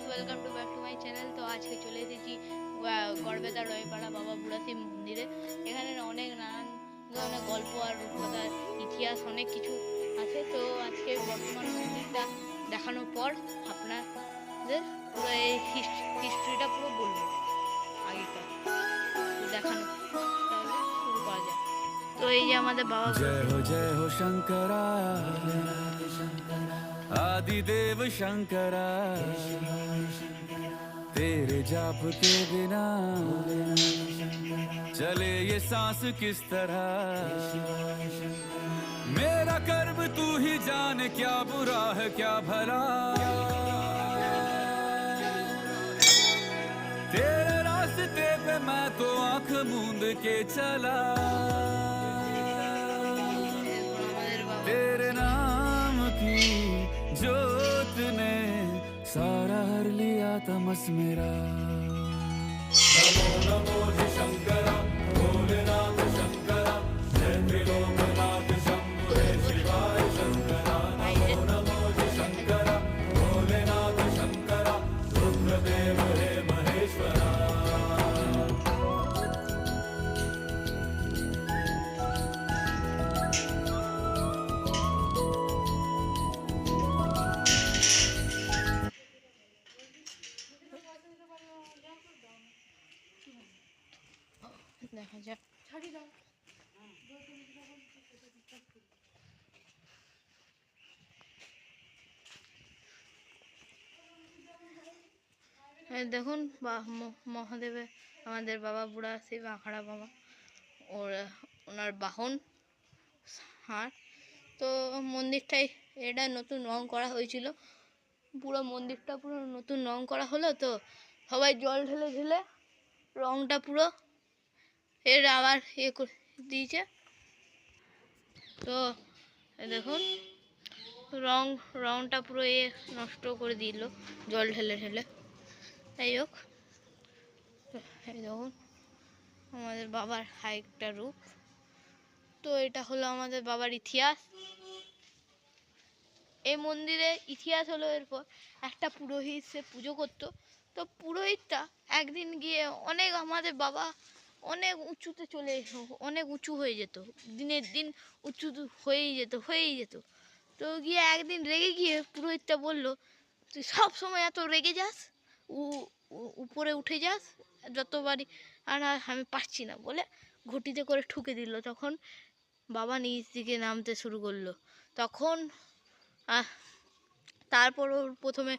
Guys, welcome to back to my channel. তো আজকে চলে এসেছি গড়বেতা রয়পাড়া বাবা বুড়াশিব মন্দিরে। এখানে অনেক নানান ধরনের গল্প আর রূপকথার ইতিহাস অনেক কিছু আছে। তো আজকে বর্তমান মন্দিরটা দেখানোর পর আপনাদের পুরো এই হিস্ট্রিটা পুরো বলবো আগেকার। তো দেখানো, তাহলে শুরু করা যায়। তো এই যে আমাদের বাবা। जय हो शंकरा आदिदेव शंकरा, तेरे जाप के बिना चले ये सांस किस तरह। मेरा कर्म तू ही जाने, क्या बुरा है क्या भला। तेरे रास्ते पे मैं तो आंख मूंद के चला, तेरे नाम की जोत ने सारा हर लिया तमस मेरा। नमो नमो जी शंकरा भोलेनाथ शंकरा, जय त्रिलोकनाथ शंभु हे शिवाय शंकरा। नमो नमो जी शंकरा भोलेनाथ शंकरा, रुद्रदेव हे महेश्वरा। দেখা যাক। দেখুন মহাদেবের আমাদের বাবা বুড়াশিব আখাড়া বাবা, ওনার বাহন ষাঁড়। তো মন্দিরটাই এটা নতুন রং করা হয়েছিল, পুরো মন্দিরটা পুরো নতুন রং করা হলো। তো সবাই জল ঢেলে ঢেলে রংটা পুরো এর আবার করে দিয়েছে। তো দেখুন রংটা পুরো নষ্ট করে দিল জল ঢেলে ঢেলে। যাই হোক, এই দেখুন আমাদের বাবার আরেকটা রূপ। তো এটা হলো আমাদের বাবার ইতিহাস। এই মন্দিরে ইতিহাস হলো, এরপর একটা পুরোহিত সে পুজো করতো। তো পুরোহিতটা একদিন গিয়ে আমাদের বাবা অনেক উঁচুতে অনেক উঁচু হয়ে যেত, দিনের দিন উঁচু হয়েই যেত। তো গিয়ে একদিন রেগে গিয়ে পুরোহিতটা বলল, তুই সব সময় এত রেগে যাস, উপরে উঠে যাস যতবারই, আর আমি পারছি না বলে ঘটিতে করে ঠুকে দিল। তখন বাবা নিচ দিকে নামতে শুরু করলো। তখন তারপর ওর প্রথমে